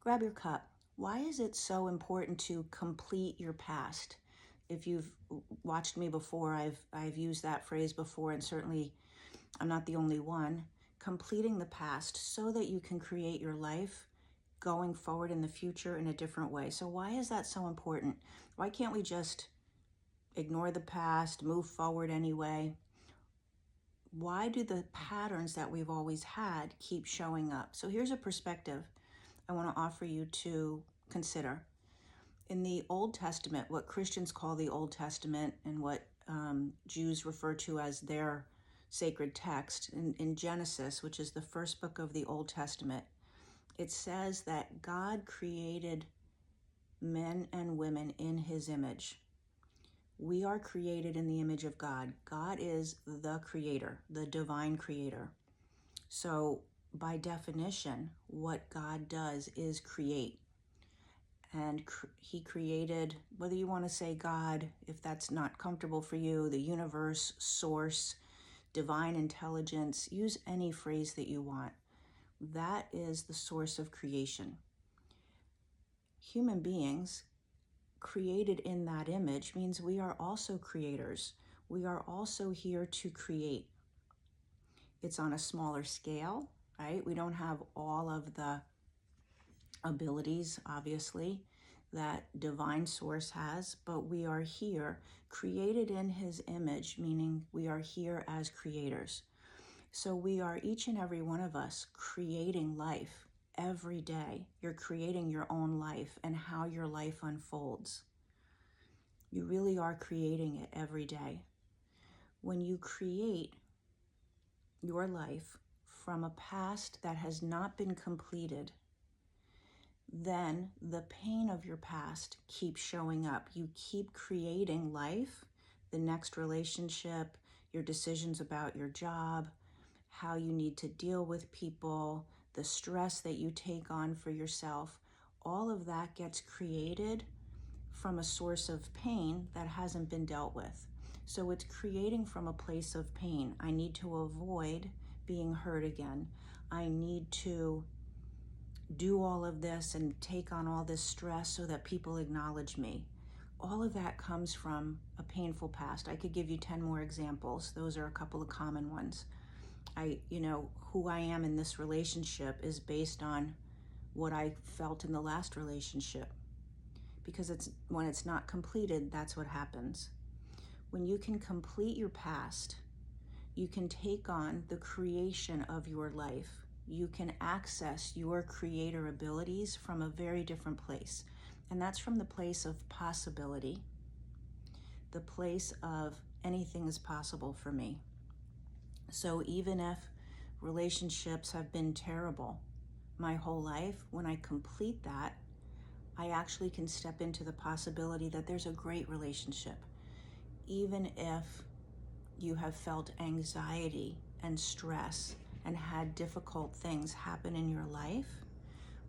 grab your cup. Why is it so important to complete your past? If you've watched me before, I've used that phrase before, and certainly I'm not the only one. Completing the past so that you can create your life going forward in the future in a different way. So why is that so important? Why can't we just ignore the past, move forward anyway? Why do the patterns that we've always had keep showing up? So here's a perspective I want to offer you to consider. In the Old Testament, what Christians call the Old Testament and what Jews refer to as their sacred text, in Genesis, which is the first book of the Old Testament, it says that God created men and women in his image. We are created in the image of God. God is the creator, the divine creator. So by definition, what God does is create. And he created, whether you want to say God, if that's not comfortable for you, the universe, source, divine intelligence, use any phrase that you want. That is the source of creation. Human beings created in that image means we are also creators. We are also here to create. It's on a smaller scale, right? We don't have all of the abilities, obviously, that divine source has, but we are here created in his image, meaning we are here as creators. So we are, each and every one of us, creating life every day. You're creating your own life and how your life unfolds. You really are creating it every day. When you create your life from a past that has not been completed, then the pain of your past keeps showing up. You keep creating life, the next relationship, your decisions about your job, how you need to deal with people, the stress that you take on for yourself. All of that gets created from a source of pain that hasn't been dealt with. So it's creating from a place of pain. I need to avoid being hurt again. I need to do all of this and take on all this stress so that people acknowledge me. All of that comes from a painful past. I could give you 10 more examples. Those are a couple of common ones. Who I am in this relationship is based on what I felt in the last relationship. Because when it's not completed, that's what happens. When you can complete your past, you can take on the creation of your life. You can access your creator abilities from a very different place. And that's from the place of possibility, the place of anything is possible for me. So even if relationships have been terrible my whole life, when I complete that, I actually can step into the possibility that there's a great relationship. Even if you have felt anxiety and stress and had difficult things happen in your life,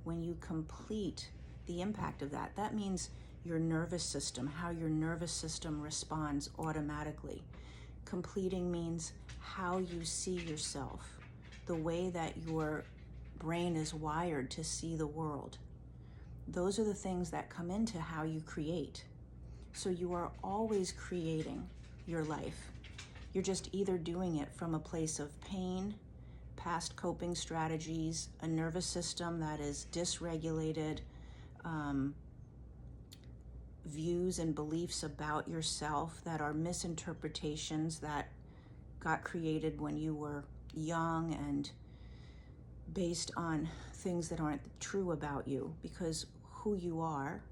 when you complete the impact of that, that means your nervous system, how your nervous system responds automatically. Completing means how you see yourself, the way that your brain is wired to see the world. Those are the things that come into how you create. So you are always creating your life. You're just either doing it from a place of pain, past coping strategies, a nervous system that is dysregulated, views and beliefs about yourself that are misinterpretations that got created when you were young and based on things that aren't true about you, because who you are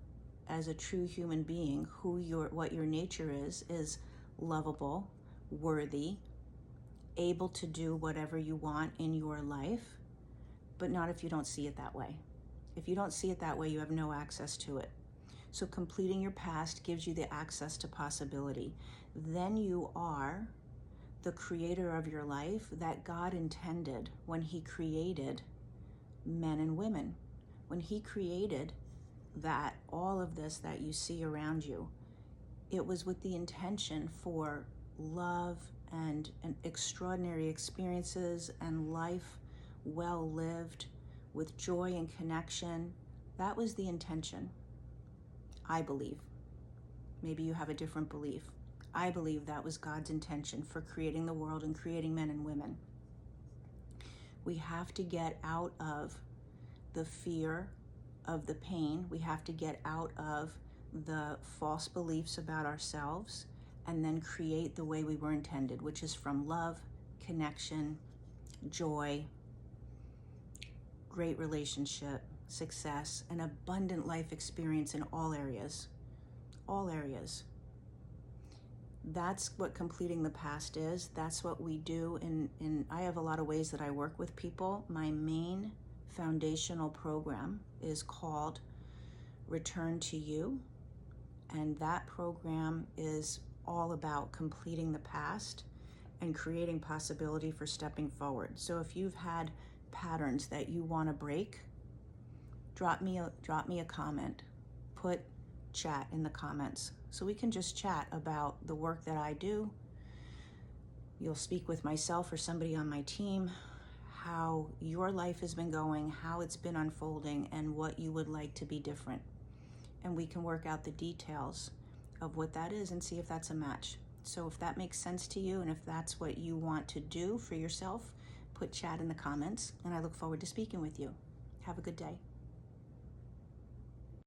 as a true human being, what your nature is lovable, worthy, able to do whatever you want in your life, but not if you don't see it that way. If you don't see it that way, you have no access to it. So completing your past gives you the access to possibility. Then you are the creator of your life that God intended when he created men and women. When he created that, all of this that you see around you, it was with the intention for love and extraordinary experiences and life well lived with joy and connection, That was the intention, I believe. Maybe you have a different belief. I believe that was God's intention for creating the world and creating men and women. We have to get out of the fear of the pain. We have to get out of the false beliefs about ourselves and then create the way we were intended, which is from love, connection, joy, great relationship, success, an abundant life experience in all areas. All areas. That's what completing the past is. That's what we do. I have a lot of ways that I work with people. My main foundational program is called Return to You. And that program is all about completing the past and creating possibility for stepping forward. So if you've had patterns that you want to break, drop me a comment. Put chat in the comments so we can just chat about the work that I do. You'll speak with myself or somebody on my team, how your life has been going, how it's been unfolding, and what you would like to be different. And we can work out the details of what that is and see if that's a match. So if that makes sense to you and if that's what you want to do for yourself, put chat in the comments, and I look forward to speaking with you. Have a good day.